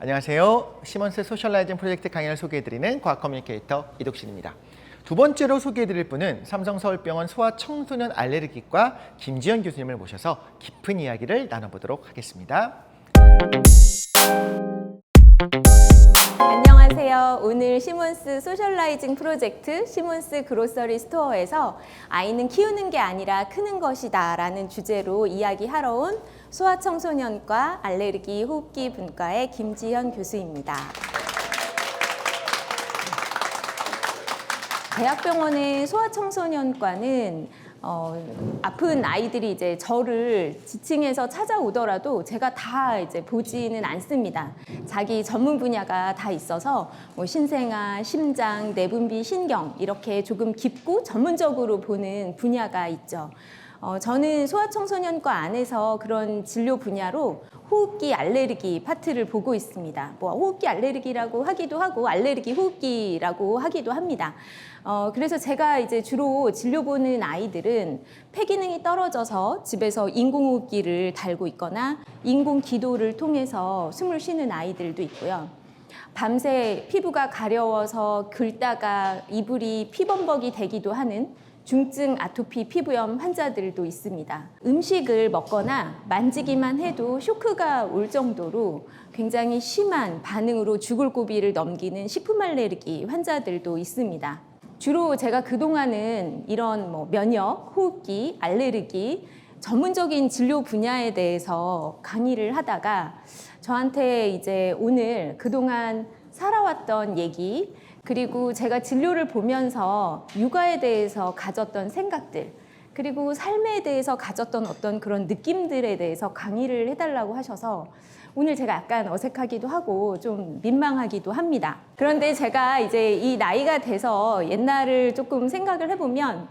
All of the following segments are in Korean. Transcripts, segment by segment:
안녕하세요. 시몬스 소셜라이징 프로젝트 강연을 소개해드리는 과학 커뮤니케이터 이독신입니다. 두 번째로 소개해드릴 분은 삼성서울병원 소아청소년 알레르기과 김지현 교수님을 모셔서 깊은 이야기를 나눠보도록 하겠습니다. 안녕하세요. 오늘 시몬스 소셜라이징 프로젝트 시몬스 그로서리 스토어에서 아이는 키우는 게 아니라 크는 것이다 라는 주제로 이야기하러 온 소아청소년과 알레르기 호흡기 분과의 김지현 교수입니다. 대학병원의 소아청소년과는 아픈 아이들이 이제 저를 지칭해서 찾아오더라도 제가 다 이제 보지는 않습니다. 자기 전문 분야가 다 있어서 뭐 신생아, 심장, 내분비, 신경 이렇게 조금 깊고 전문적으로 보는 분야가 있죠. 저는 소아청소년과 안에서 그런 진료 분야로 호흡기 알레르기 파트를 보고 있습니다. 뭐 호흡기 알레르기라고 하기도 하고 알레르기 호흡기라고 하기도 합니다. 그래서 제가 이제 주로 진료 보는 아이들은 폐 기능이 떨어져서 집에서 인공호흡기를 달고 있거나 인공기도를 통해서 숨을 쉬는 아이들도 있고요. 밤새 피부가 가려워서 긁다가 이불이 피범벅이 되기도 하는 중증 아토피 피부염 환자들도 있습니다. 음식을 먹거나 만지기만 해도 쇼크가 올 정도로 굉장히 심한 반응으로 죽을 고비를 넘기는 식품 알레르기 환자들도 있습니다. 주로 제가 그동안은 이런 면역, 호흡기, 알레르기 전문적인 진료 분야에 대해서 강의를 하다가 저한테 이제 오늘 그동안 살아왔던 얘기 그리고 제가 진료를 보면서 육아에 대해서 가졌던 생각들 그리고 삶에 대해서 가졌던 어떤 그런 느낌들에 대해서 강의를 해달라고 하셔서 오늘 제가 약간 어색하기도 하고 좀 민망하기도 합니다. 그런데 제가 이제 이 나이가 돼서 옛날을 조금 생각을 해보면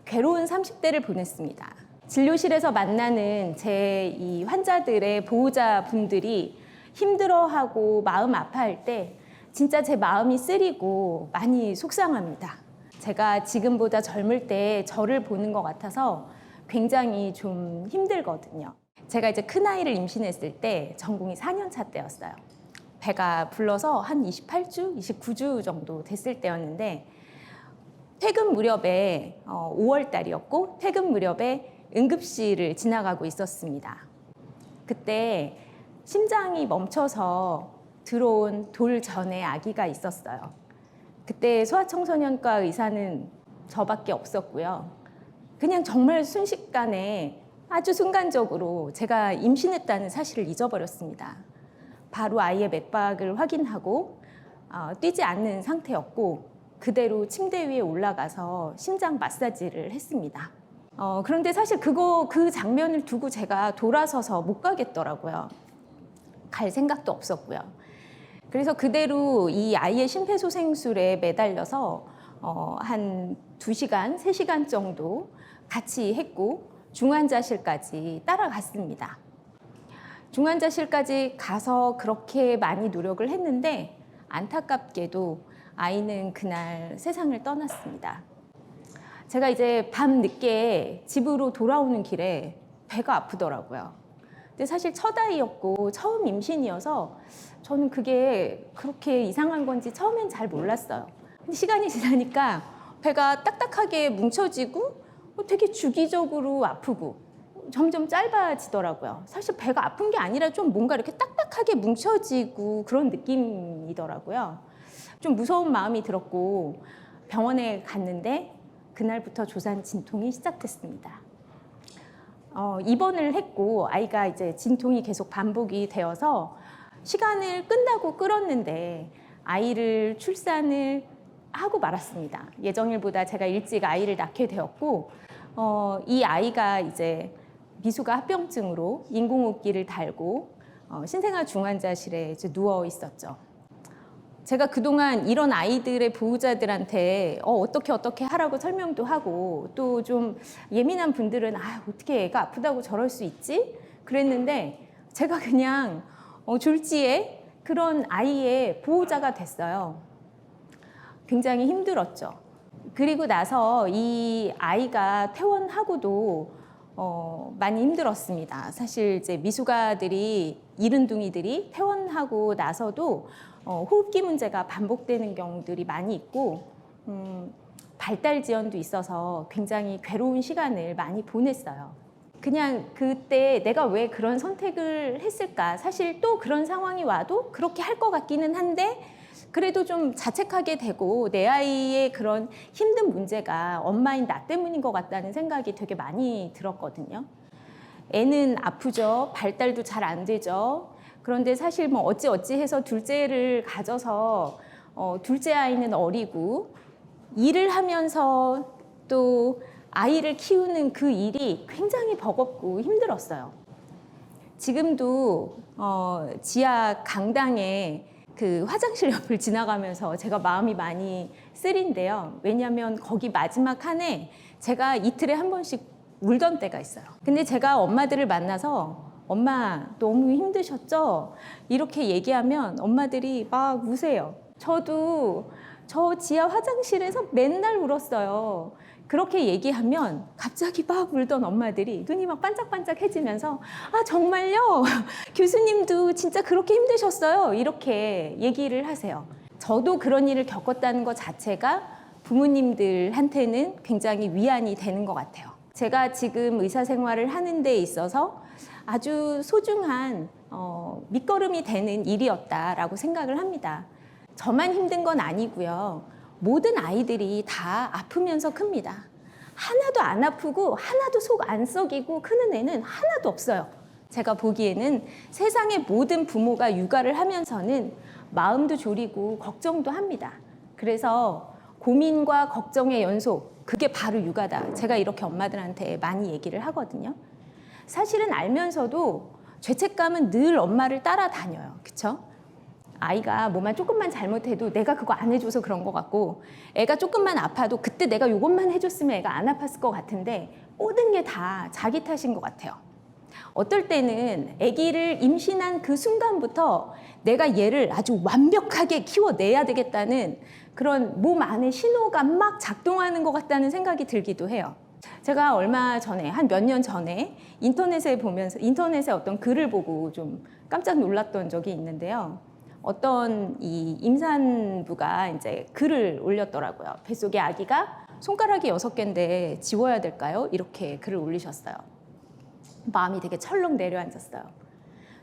괴로운 30대를 보냈습니다. 진료실에서 만나는 제 이 환자들의 보호자분들이 힘들어하고 마음 아파할 때 진짜 제 마음이 쓰리고 많이 속상합니다. 제가 지금보다 젊을 때 저를 보는 것 같아서 굉장히 좀 힘들거든요. 제가 이제 큰아이를 임신했을 때 전공이 4년 차 때였어요. 배가 불러서 한 28주, 29주 정도 됐을 때였는데 퇴근 무렵에 5월 달이었고 퇴근 무렵에 응급실을 지나가고 있었습니다. 그때 심장이 멈춰서 들어온 돌 전에 아기가 있었어요. 그때 소아청소년과 의사는 저밖에 없었고요. 그냥 정말 순식간에 아주 순간적으로 제가 임신했다는 사실을 잊어버렸습니다. 바로 아이의 맥박을 확인하고 뛰지 않는 상태였고 그대로 침대 위에 올라가서 심장 마사지를 했습니다. 그런데 사실 그 장면을 두고 제가 돌아서서 못 가겠더라고요. 갈 생각도 없었고요. 그래서 그대로 이 아이의 심폐소생술에 매달려서 한 2시간, 3시간 정도 같이 했고 중환자실까지 따라갔습니다. 중환자실까지 가서 그렇게 많이 노력을 했는데 안타깝게도 아이는 그날 세상을 떠났습니다. 제가 이제 밤 늦게 집으로 돌아오는 길에 배가 아프더라고요. 근데 사실 첫 아이였고 처음 임신이어서 저는 그게 그렇게 이상한 건지 처음엔 잘 몰랐어요. 근데 시간이 지나니까 배가 딱딱하게 뭉쳐지고 되게 주기적으로 아프고 점점 짧아지더라고요. 사실 배가 아픈 게 아니라 좀 뭔가 이렇게 딱딱하게 뭉쳐지고 그런 느낌이더라고요. 좀 무서운 마음이 들었고 병원에 갔는데 그날부터 조산 진통이 시작됐습니다. 입원을 했고 아이가 이제 진통이 계속 반복이 되어서 시간을 끝나고 끌었는데 아이를 출산을 하고 말았습니다. 예정일보다 제가 일찍 아이를 낳게 되었고 이 아이가 이제 미수가 합병증으로 인공호흡기를 달고 신생아 중환자실에 이제 누워 있었죠. 제가 그동안 이런 아이들의 보호자들한테 어떻게 하라고 설명도 하고 또 좀 예민한 분들은 어떻게 애가 아프다고 저럴 수 있지? 그랬는데 제가 그냥 졸지에 그런 아이의 보호자가 됐어요. 굉장히 힘들었죠. 그리고 나서 이 아이가 퇴원하고도 많이 힘들었습니다. 사실 이제 미숙아들이 이른둥이들이 퇴원하고 나서도 호흡기 문제가 반복되는 경우들이 많이 있고 발달 지연도 있어서 굉장히 괴로운 시간을 많이 보냈어요. 그냥 그때 내가 왜 그런 선택을 했을까? 사실 또 그런 상황이 와도 그렇게 할 것 같기는 한데 그래도 좀 자책하게 되고 내 아이의 그런 힘든 문제가 엄마인 나 때문인 것 같다는 생각이 되게 많이 들었거든요. 애는 아프죠. 발달도 잘 안 되죠. 그런데 사실 뭐 어찌 해서 둘째를 가져서 둘째 아이는 어리고 일을 하면서 또 아이를 키우는 그 일이 굉장히 버겁고 힘들었어요. 지금도 지하 강당에 그 화장실 옆을 지나가면서 제가 마음이 많이 쓰린데요. 왜냐하면 거기 마지막 칸에 제가 이틀에 한 번씩 울던 때가 있어요. 근데 제가 엄마들을 만나서 엄마 너무 힘드셨죠? 이렇게 얘기하면 엄마들이 막 우세요. 저도 저 지하 화장실에서 맨날 울었어요. 그렇게 얘기하면 갑자기 막 울던 엄마들이 눈이 막 반짝반짝해지면서 아 정말요? 교수님도 진짜 그렇게 힘드셨어요? 이렇게 얘기를 하세요. 저도 그런 일을 겪었다는 것 자체가 부모님들한테는 굉장히 위안이 되는 것 같아요. 제가 지금 의사 생활을 하는 데 있어서 아주 소중한 밑거름이 되는 일이었다라고 생각을 합니다. 저만 힘든 건 아니고요. 모든 아이들이 다 아프면서 큽니다. 하나도 안 아프고 하나도 속 안 썩이고 크는 애는 하나도 없어요. 제가 보기에는 세상의 모든 부모가 육아를 하면서는 마음도 졸이고 걱정도 합니다. 그래서 고민과 걱정의 연속, 그게 바로 육아다. 제가 이렇게 엄마들한테 많이 얘기를 하거든요. 사실은 알면서도 죄책감은 늘 엄마를 따라다녀요. 그쵸? 아이가 뭐만 조금만 잘못해도 내가 그거 안 해줘서 그런 것 같고 애가 조금만 아파도 그때 내가 이것만 해줬으면 애가 안 아팠을 것 같은데 모든 게 다 자기 탓인 것 같아요. 어떨 때는 아기를 임신한 그 순간부터 내가 얘를 아주 완벽하게 키워내야 되겠다는 그런 몸 안에 신호가 막 작동하는 것 같다는 생각이 들기도 해요. 제가 얼마 전에 한 몇 년 전에 인터넷에 어떤 글을 보고 좀 깜짝 놀랐던 적이 있는데요. 어떤 이 임산부가 이제 글을 올렸더라고요. 뱃속에 아기가 손가락이 6개인데 지워야 될까요? 이렇게 글을 올리셨어요. 마음이 되게 철렁 내려앉았어요.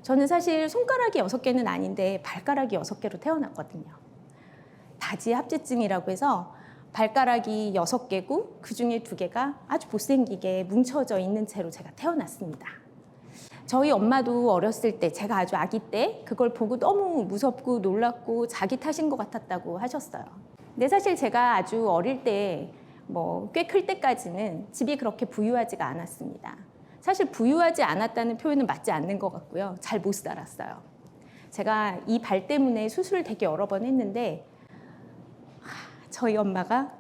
저는 사실 손가락이 6개는 아닌데 발가락이 6개로 태어났거든요. 다지합지증이라고 해서 발가락이 6개고 그중에 2개가 아주 못생기게 뭉쳐져 있는 채로 제가 태어났습니다. 저희 엄마도 어렸을 때 제가 아주 아기 때 그걸 보고 너무 무섭고 놀랐고 자기 탓인 것 같았다고 하셨어요. 근데 사실 제가 아주 어릴 때 뭐 꽤 클 때까지는 집이 그렇게 부유하지가 않았습니다. 사실 부유하지 않았다는 표현은 맞지 않는 것 같고요. 잘 못 살았어요. 제가 이 발 때문에 수술을 되게 여러 번 했는데 저희 엄마가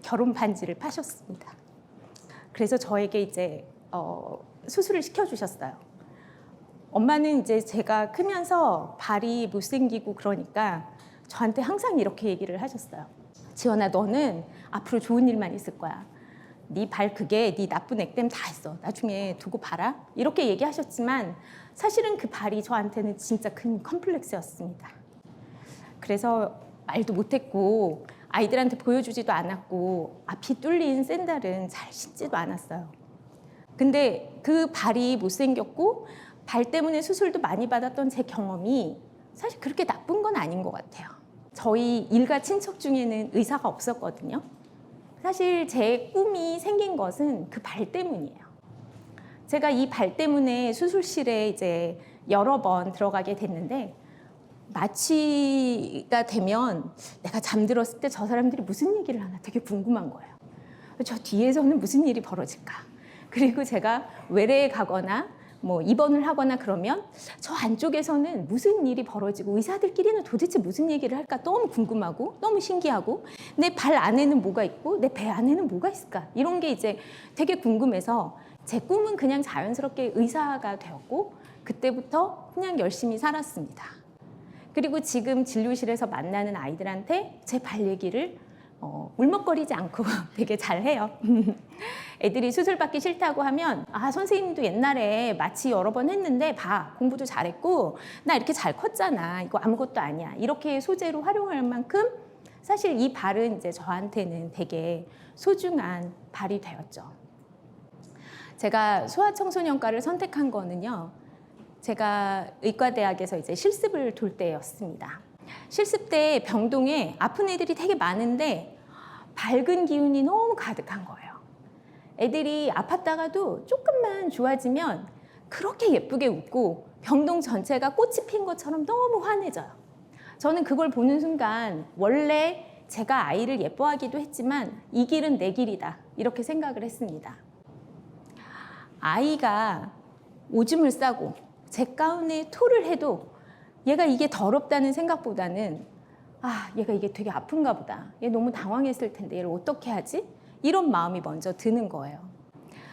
결혼 반지를 파셨습니다. 그래서 저에게 이제 수술을 시켜주셨어요. 엄마는 이제 제가 크면서 발이 못생기고 그러니까 저한테 항상 이렇게 얘기를 하셨어요. 지원아, 너는 앞으로 좋은 일만 있을 거야. 네 발 그게 네 나쁜 액땜 다 했어. 나중에 두고 봐라. 이렇게 얘기하셨지만 사실은 그 발이 저한테는 진짜 큰 컴플렉스였습니다. 그래서 말도 못했고 아이들한테 보여주지도 않았고 앞이 뚫린 샌들은 잘 신지도 않았어요. 근데 그 발이 못생겼고 발 때문에 수술도 많이 받았던 제 경험이 사실 그렇게 나쁜 건 아닌 것 같아요. 저희 일가 친척 중에는 의사가 없었거든요. 사실 제 꿈이 생긴 것은 그 발 때문이에요. 제가 이 발 때문에 수술실에 이제 여러 번 들어가게 됐는데 마취가 되면 내가 잠들었을 때 저 사람들이 무슨 얘기를 하나 되게 궁금한 거예요. 저 뒤에서는 무슨 일이 벌어질까? 그리고 제가 외래에 가거나 뭐 입원을 하거나 그러면 저 안쪽에서는 무슨 일이 벌어지고 의사들끼리는 도대체 무슨 얘기를 할까 너무 궁금하고 너무 신기하고 내 발 안에는 뭐가 있고 내 배 안에는 뭐가 있을까 이런 게 이제 되게 궁금해서 제 꿈은 그냥 자연스럽게 의사가 되었고 그때부터 그냥 열심히 살았습니다. 그리고 지금 진료실에서 만나는 아이들한테 제 발 얘기를 울먹거리지 않고 되게 잘해요. 애들이 수술 받기 싫다고 하면 아 선생님도 옛날에 마취 여러 번 했는데 봐 공부도 잘했고 나 이렇게 잘 컸잖아 이거 아무것도 아니야 이렇게 소재로 활용할 만큼 사실 이 발은 이제 저한테는 되게 소중한 발이 되었죠. 제가 소아청소년과를 선택한 거는요. 제가 의과대학에서 이제 실습을 돌 때였습니다. 실습 때 병동에 아픈 애들이 되게 많은데 밝은 기운이 너무 가득한 거예요. 애들이 아팠다가도 조금만 좋아지면 그렇게 예쁘게 웃고 병동 전체가 꽃이 핀 것처럼 너무 환해져요. 저는 그걸 보는 순간 원래 제가 아이를 예뻐하기도 했지만 이 길은 내 길이다 이렇게 생각을 했습니다. 아이가 오줌을 싸고 제 가운에 토를 해도 얘가 이게 더럽다는 생각보다는 아 얘가 이게 되게 아픈가 보다 얘 너무 당황했을 텐데 얘를 어떻게 하지? 이런 마음이 먼저 드는 거예요.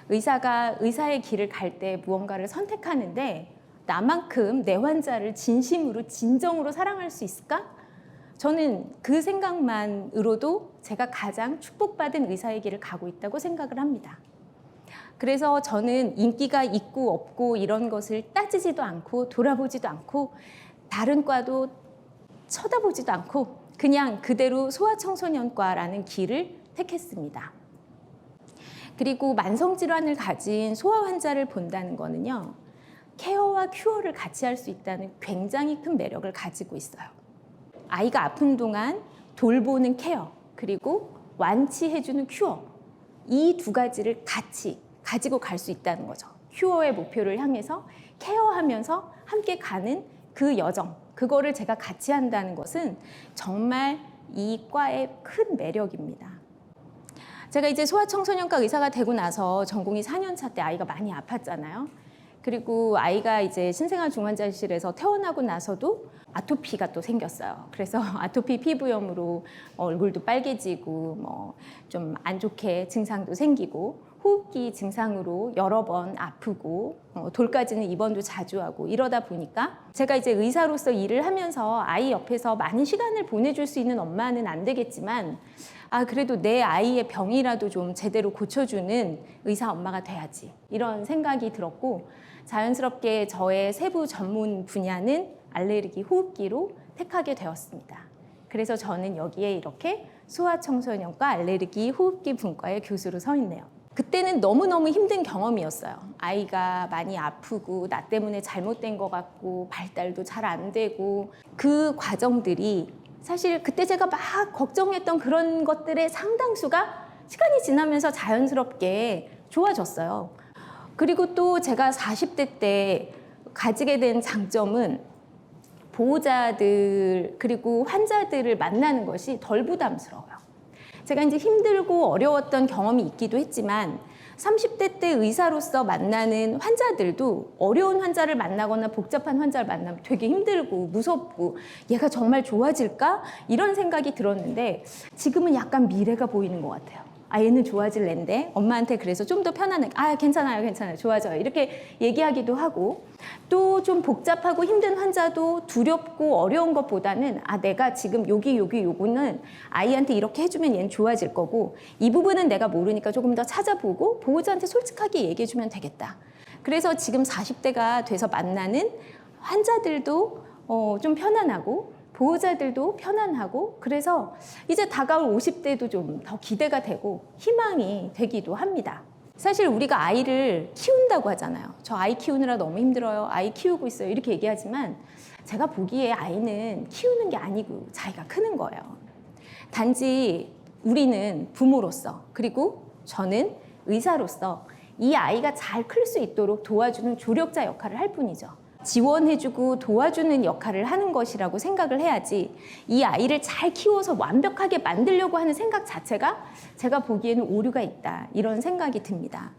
의사가 의사의 길을 갈 때 무언가를 선택하는데 나만큼 내 환자를 진심으로 진정으로 사랑할 수 있을까? 저는 그 생각만으로도 제가 가장 축복받은 의사의 길을 가고 있다고 생각을 합니다. 그래서 저는 인기가 있고 없고 이런 것을 따지지도 않고 돌아보지도 않고 다른 과도 쳐다보지도 않고 그냥 그대로 소아청소년과라는 길을 택했습니다. 그리고 만성질환을 가진 소아 환자를 본다는 거는요. 케어와 큐어를 같이 할 수 있다는 굉장히 큰 매력을 가지고 있어요. 아이가 아픈 동안 돌보는 케어 그리고 완치해주는 큐어 이 두 가지를 같이 가지고 갈 수 있다는 거죠. 큐어의 목표를 향해서 케어하면서 함께 가는 그 여정 그거를 제가 같이 한다는 것은 정말 이 과의 큰 매력입니다. 제가 이제 소아청소년과 의사가 되고 나서 전공의 4년차 때 아이가 많이 아팠잖아요. 그리고 아이가 이제 신생아 중환자실에서 태어나고 나서도 아토피가 또 생겼어요. 그래서 아토피 피부염으로 얼굴도 빨개지고 뭐 좀 안 좋게 증상도 생기고 호흡기 증상으로 여러 번 아프고 돌까지는 입원도 자주 하고 이러다 보니까 제가 이제 의사로서 일을 하면서 아이 옆에서 많은 시간을 보내줄 수 있는 엄마는 안 되겠지만 아 그래도 내 아이의 병이라도 좀 제대로 고쳐주는 의사 엄마가 돼야지 이런 생각이 들었고 자연스럽게 저의 세부 전문 분야는 알레르기 호흡기로 택하게 되었습니다. 그래서 저는 여기에 이렇게 소아청소년과 알레르기 호흡기 분과의 교수로 서 있네요. 그때는 너무너무 힘든 경험이었어요. 아이가 많이 아프고 나 때문에 잘못된 것 같고 발달도 잘 안 되고 그 과정들이 사실 그때 제가 막 걱정했던 그런 것들의 상당수가 시간이 지나면서 자연스럽게 좋아졌어요. 그리고 또 제가 40대 때 가지게 된 장점은 보호자들 그리고 환자들을 만나는 것이 덜 부담스러워요. 제가 이제 힘들고 어려웠던 경험이 있기도 했지만 30대 때 의사로서 만나는 환자들도 어려운 환자를 만나거나 복잡한 환자를 만나면 되게 힘들고 무섭고 얘가 정말 좋아질까? 이런 생각이 들었는데 지금은 약간 미래가 보이는 것 같아요. 아 얘는 좋아질 앤데 엄마한테 그래서 좀 더 편안하게 아 괜찮아요 괜찮아요 좋아져요 이렇게 얘기하기도 하고 또 좀 복잡하고 힘든 환자도 두렵고 어려운 것보다는 아 내가 지금 요거는 아이한테 이렇게 해주면 얘는 좋아질 거고 이 부분은 내가 모르니까 조금 더 찾아보고 보호자한테 솔직하게 얘기해주면 되겠다. 그래서 지금 40대가 돼서 만나는 환자들도 좀 편안하고 보호자들도 편안하고 그래서 이제 다가올 50대도 좀 더 기대가 되고 희망이 되기도 합니다. 사실 우리가 아이를 키운다고 하잖아요. 저 아이 키우느라 너무 힘들어요. 아이 키우고 있어요. 이렇게 얘기하지만 제가 보기에 아이는 키우는 게 아니고 자기가 크는 거예요. 단지 우리는 부모로서 그리고 저는 의사로서 이 아이가 잘 클 수 있도록 도와주는 조력자 역할을 할 뿐이죠. 지원해주고 도와주는 역할을 하는 것이라고 생각을 해야지 이 아이를 잘 키워서 완벽하게 만들려고 하는 생각 자체가 제가 보기에는 오류가 있다 이런 생각이 듭니다.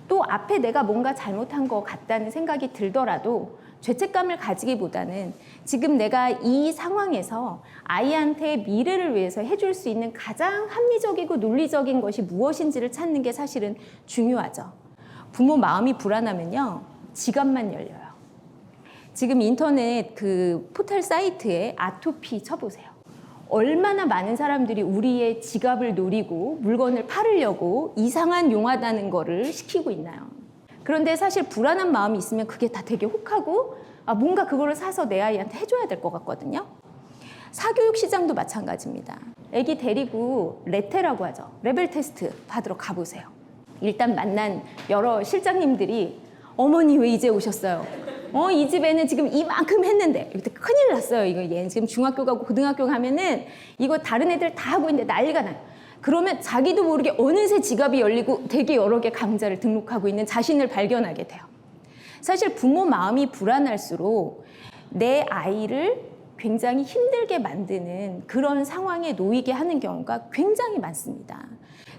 또 앞에 내가 뭔가 잘못한 것 같다는 생각이 들더라도 죄책감을 가지기보다는 지금 내가 이 상황에서 아이한테 미래를 위해서 해줄 수 있는 가장 합리적이고 논리적인 것이 무엇인지를 찾는 게 사실은 중요하죠. 부모 마음이 불안하면요 지갑만 열려요. 지금 인터넷 그 포털 사이트에 아토피 쳐보세요. 얼마나 많은 사람들이 우리의 지갑을 노리고 물건을 팔으려고 이상한 용하다는 거를 시키고 있나요? 그런데 사실 불안한 마음이 있으면 그게 다 되게 혹하고 뭔가 그거를 사서 내 아이한테 해줘야 될 것 같거든요. 사교육 시장도 마찬가지입니다. 애기 데리고 레테라고 하죠. 레벨 테스트 받으러 가보세요. 일단 만난 여러 실장님들이 어머니 왜 이제 오셨어요? 이 집에는 지금 이만큼 했는데 이때 큰일 났어요. 이거 얘는 지금 중학교 가고 고등학교 가면은 이거 다른 애들 다 하고 있는데 난리가 나요. 그러면 자기도 모르게 어느새 지갑이 열리고 되게 여러 개 강좌를 등록하고 있는 자신을 발견하게 돼요. 사실 부모 마음이 불안할수록 내 아이를 굉장히 힘들게 만드는 그런 상황에 놓이게 하는 경우가 굉장히 많습니다.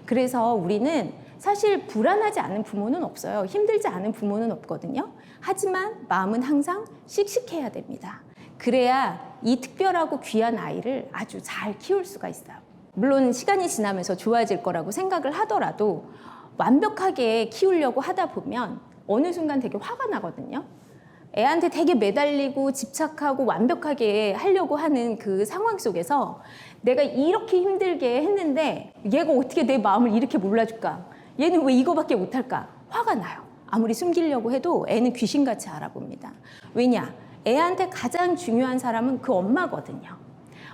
그래서 우리는 사실 불안하지 않은 부모는 없어요. 힘들지 않은 부모는 없거든요. 하지만 마음은 항상 씩씩해야 됩니다. 그래야 이 특별하고 귀한 아이를 아주 잘 키울 수가 있어요. 물론 시간이 지나면서 좋아질 거라고 생각을 하더라도 완벽하게 키우려고 하다 보면 어느 순간 되게 화가 나거든요. 애한테 되게 매달리고 집착하고 완벽하게 하려고 하는 그 상황 속에서 내가 이렇게 힘들게 했는데 얘가 어떻게 내 마음을 이렇게 몰라줄까? 얘는 왜 이거밖에 못할까? 화가 나요. 아무리 숨기려고 해도 애는 귀신같이 알아봅니다. 왜냐? 애한테 가장 중요한 사람은 그 엄마거든요.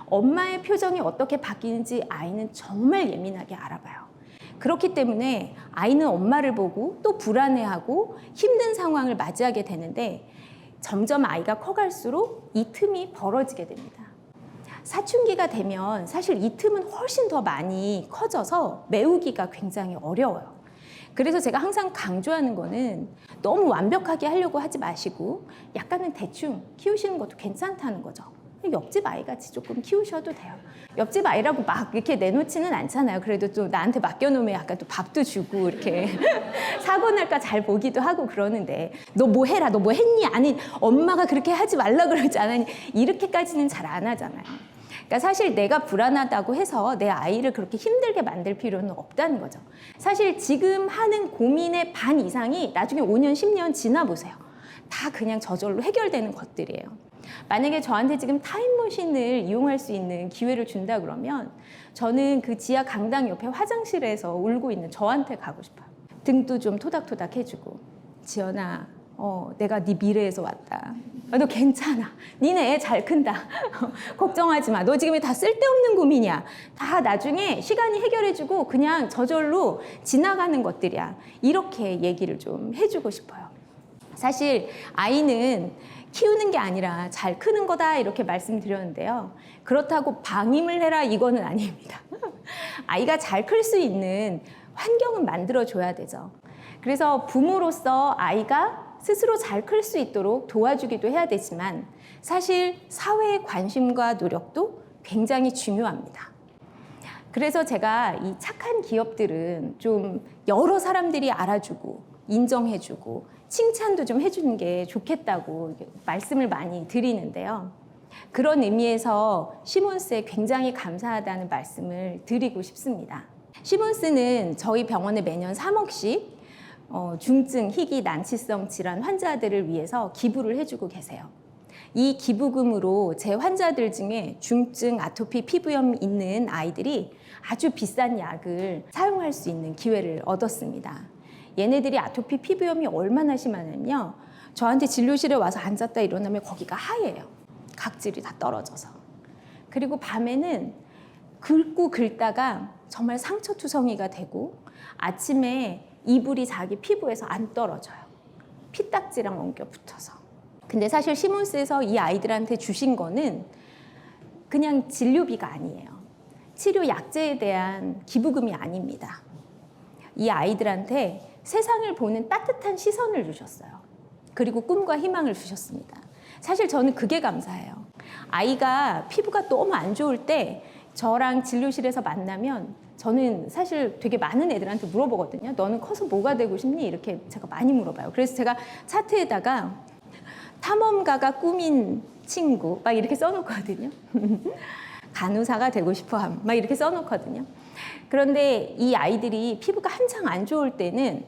엄마의 표정이 어떻게 바뀌는지 아이는 정말 예민하게 알아봐요. 그렇기 때문에 아이는 엄마를 보고 또 불안해하고 힘든 상황을 맞이하게 되는데 점점 아이가 커갈수록 이 틈이 벌어지게 됩니다. 사춘기가 되면 사실 이 틈은 훨씬 더 많이 커져서 메우기가 굉장히 어려워요. 그래서 제가 항상 강조하는 거는 너무 완벽하게 하려고 하지 마시고 약간은 대충 키우시는 것도 괜찮다는 거죠. 옆집 아이같이 조금 키우셔도 돼요. 옆집 아이라고 막 이렇게 내놓지는 않잖아요. 그래도 또 나한테 맡겨놓으면 약간 또 밥도 주고 이렇게 사고 날까 잘 보기도 하고 그러는데 너 뭐 해라, 너 뭐 했니? 아니 엄마가 그렇게 하지 말라 그러지 않았니? 이렇게까지는 잘 안 하잖아요. 그러니까 사실 내가 불안하다고 해서 내 아이를 그렇게 힘들게 만들 필요는 없다는 거죠. 사실 지금 하는 고민의 반 이상이 나중에 5년, 10년 지나보세요. 다 그냥 저절로 해결되는 것들이에요. 만약에 저한테 지금 타임머신을 이용할 수 있는 기회를 준다 그러면 저는 그 지하 강당 옆에 화장실에서 울고 있는 저한테 가고 싶어요. 등도 좀 토닥토닥 해주고 지연아 내가 네 미래에서 왔다. 너 괜찮아. 니네 애 잘 큰다. 걱정하지 마. 너 지금 다 쓸데없는 고민이야. 다 나중에 시간이 해결해주고 그냥 저절로 지나가는 것들이야. 이렇게 얘기를 좀 해주고 싶어요. 사실 아이는 키우는 게 아니라 잘 크는 거다 이렇게 말씀드렸는데요. 그렇다고 방임을 해라 이거는 아닙니다. 아이가 잘 클 수 있는 환경은 만들어줘야 되죠. 그래서 부모로서 아이가 스스로 잘 클 수 있도록 도와주기도 해야 되지만 사실 사회의 관심과 노력도 굉장히 중요합니다. 그래서 제가 이 착한 기업들은 좀 여러 사람들이 알아주고 인정해주고 칭찬도 좀 해주는 게 좋겠다고 말씀을 많이 드리는데요. 그런 의미에서 시몬스에 굉장히 감사하다는 말씀을 드리고 싶습니다. 시몬스는 저희 병원에 매년 3억씩 중증, 희귀, 난치성 질환 환자들을 위해서 기부를 해주고 계세요. 이 기부금으로 제 환자들 중에 중증 아토피 피부염 있는 아이들이 아주 비싼 약을 사용할 수 있는 기회를 얻었습니다. 얘네들이 아토피 피부염이 얼마나 심하냐면요. 저한테 진료실에 와서 앉았다 일어나면 거기가 하얘요. 각질이 다 떨어져서. 그리고 밤에는 긁고 긁다가 정말 상처투성이가 되고 아침에 이불이 자기 피부에서 안 떨어져요. 피딱지랑 엉겨 붙어서. 근데 사실 시몬스에서 이 아이들한테 주신 거는 그냥 진료비가 아니에요. 치료 약제에 대한 기부금이 아닙니다. 이 아이들한테 세상을 보는 따뜻한 시선을 주셨어요. 그리고 꿈과 희망을 주셨습니다. 사실 저는 그게 감사해요. 아이가 피부가 너무 안 좋을 때 저랑 진료실에서 만나면 저는 사실 되게 많은 애들한테 물어보거든요. 너는 커서 뭐가 되고 싶니? 이렇게 제가 많이 물어봐요. 그래서 제가 차트에다가 탐험가가 꾸민 친구 막 이렇게 써놓거든요. 간호사가 되고 싶어함 막 이렇게 써놓거든요. 그런데 이 아이들이 피부가 한창 안 좋을 때는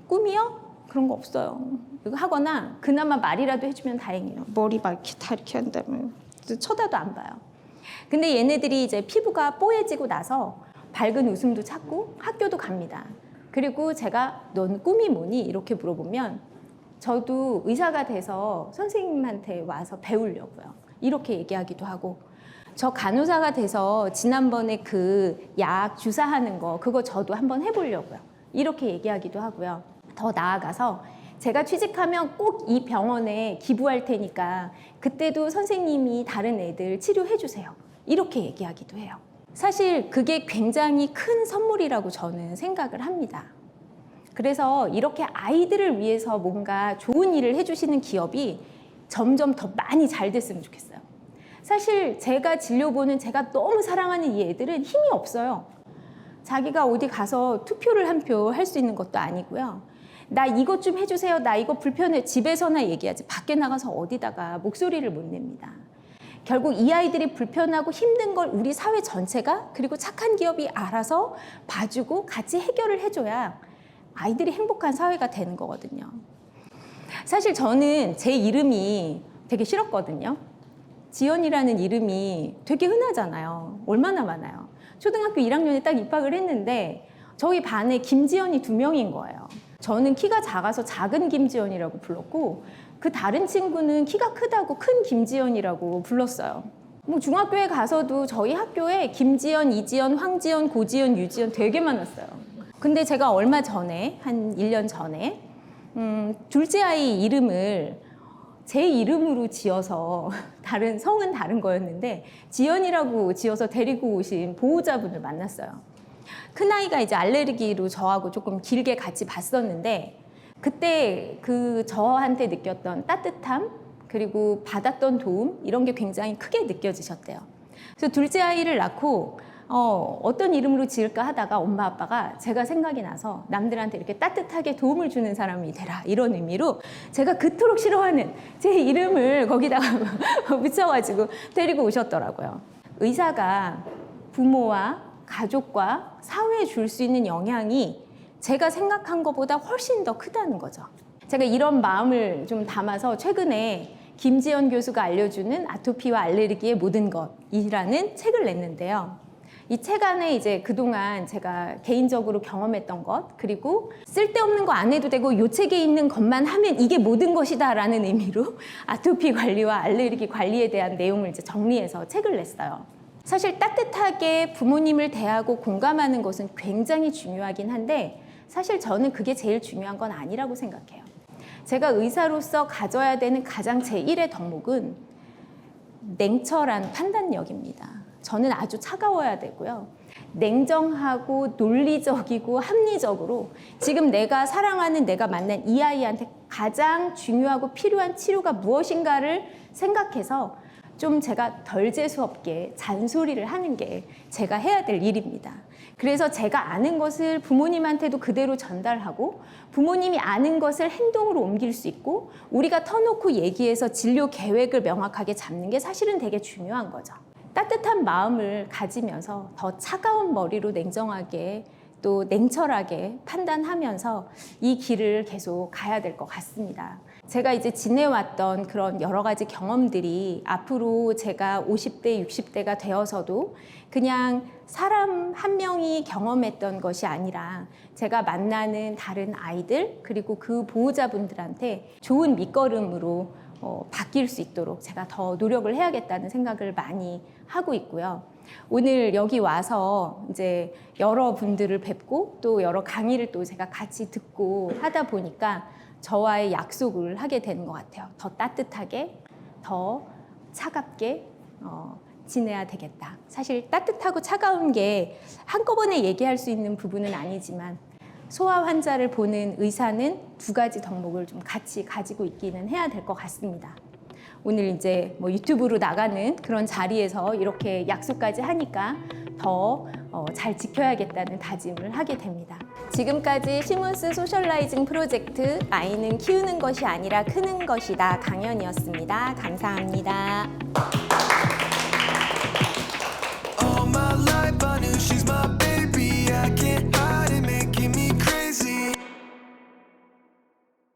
꿈이요? 그런 거 없어요. 이거 하거나 그나마 말이라도 해주면 다행이에요. 머리 막 이렇게 다 이렇게 한다면 쳐다도 안 봐요. 근데 얘네들이 이제 피부가 뽀얘지고 나서 밝은 웃음도 찾고 학교도 갑니다. 그리고 제가 넌 꿈이 뭐니? 이렇게 물어보면 저도 의사가 돼서 선생님한테 와서 배우려고요. 이렇게 얘기하기도 하고, 저 간호사가 돼서 지난번에 그 약 주사하는 거 그거 저도 한번 해보려고요. 이렇게 얘기하기도 하고요. 더 나아가서 제가 취직하면 꼭 이 병원에 기부할 테니까 그때도 선생님이 다른 애들 치료해 주세요. 이렇게 얘기하기도 해요. 사실 그게 굉장히 큰 선물이라고 저는 생각을 합니다. 그래서 이렇게 아이들을 위해서 뭔가 좋은 일을 해주시는 기업이 점점 더 많이 잘 됐으면 좋겠어요. 사실 제가 진료보는 제가 너무 사랑하는 이 애들은 힘이 없어요. 자기가 어디 가서 투표를 한 표 할 수 있는 것도 아니고요. 나 이것 좀 해주세요. 나 이거 불편해. 집에서나 얘기하지. 밖에 나가서 어디다가 목소리를 못 냅니다. 결국 이 아이들이 불편하고 힘든 걸 우리 사회 전체가 그리고 착한 기업이 알아서 봐주고 같이 해결을 해줘야 아이들이 행복한 사회가 되는 거거든요. 사실 저는 제 이름이 되게 싫었거든요. 지연이라는 이름이 되게 흔하잖아요. 얼마나 많아요. 초등학교 1학년에 딱 입학을 했는데 저희 반에 김지연이 2명인 거예요. 저는 키가 작아서 작은 김지연이라고 불렀고 그 다른 친구는 키가 크다고 큰 김지연이라고 불렀어요. 뭐 중학교에 가서도 저희 학교에 김지연, 이지연, 황지연, 고지연, 유지연 되게 많았어요. 근데 제가 얼마 전에, 한 1년 전에 둘째 아이 이름을 제 이름으로 지어서 다른 성은 다른 거였는데 지연이라고 지어서 데리고 오신 보호자분을 만났어요. 큰아이가 이제 알레르기로 저하고 조금 길게 같이 봤었는데 그때 그 저한테 느꼈던 따뜻함 그리고 받았던 도움 이런 게 굉장히 크게 느껴지셨대요. 그래서 둘째 아이를 낳고 어떤 이름으로 지을까 하다가 엄마 아빠가 제가 생각이 나서 남들한테 이렇게 따뜻하게 도움을 주는 사람이 되라 이런 의미로 제가 그토록 싫어하는 제 이름을 거기다가 붙여가지고 데리고 오셨더라고요. 의사가 부모와 가족과 사회에 줄 수 있는 영향이 제가 생각한 것보다 훨씬 더 크다는 거죠. 제가 이런 마음을 좀 담아서 최근에 김지연 교수가 알려주는 아토피와 알레르기의 모든 것이라는 책을 냈는데요. 이 책 안에 이제 그동안 제가 개인적으로 경험했던 것 그리고 쓸데없는 거 안 해도 되고 요 책에 있는 것만 하면 이게 모든 것이다 라는 의미로 아토피 관리와 알레르기 관리에 대한 내용을 이제 정리해서 책을 냈어요. 사실 따뜻하게 부모님을 대하고 공감하는 것은 굉장히 중요하긴 한데 사실 저는 그게 제일 중요한 건 아니라고 생각해요. 제가 의사로서 가져야 되는 가장 제1의 덕목은 냉철한 판단력입니다. 저는 아주 차가워야 되고요. 냉정하고 논리적이고 합리적으로 지금 내가 사랑하는 내가 만난 이 아이한테 가장 중요하고 필요한 치료가 무엇인가를 생각해서 좀 제가 덜 재수없게 잔소리를 하는 게 제가 해야 될 일입니다. 그래서 제가 아는 것을 부모님한테도 그대로 전달하고 부모님이 아는 것을 행동으로 옮길 수 있고 우리가 터놓고 얘기해서 진료 계획을 명확하게 잡는 게 사실은 되게 중요한 거죠. 따뜻한 마음을 가지면서 더 차가운 머리로 냉정하게 또 냉철하게 판단하면서 이 길을 계속 가야 될 것 같습니다. 제가 이제 지내왔던 그런 여러 가지 경험들이 앞으로 제가 50대, 60대가 되어서도 그냥 사람 한 명이 경험했던 것이 아니라 제가 만나는 다른 아이들 그리고 그 보호자분들한테 좋은 밑거름으로 바뀔 수 있도록 제가 더 노력을 해야겠다는 생각을 많이 하고 있고요. 오늘 여기 와서 이제 여러분들을 뵙고 또 여러 강의를 또 제가 같이 듣고 하다 보니까 저와의 약속을 하게 되는 것 같아요. 더 따뜻하게, 더 차갑게 지내야 되겠다. 사실 따뜻하고 차가운 게 한꺼번에 얘기할 수 있는 부분은 아니지만 소아 환자를 보는 의사는 두 가지 덕목을 좀 같이 가지고 있기는 해야 될 것 같습니다. 오늘 이제 뭐 유튜브로 나가는 그런 자리에서 이렇게 약속까지 하니까 더 잘 지켜야겠다는 다짐을 하게 됩니다. 지금까지 시몬스 소셜라이징 프로젝트 아이는 키우는 것이 아니라 크는 것이다 강연이었습니다. 감사합니다.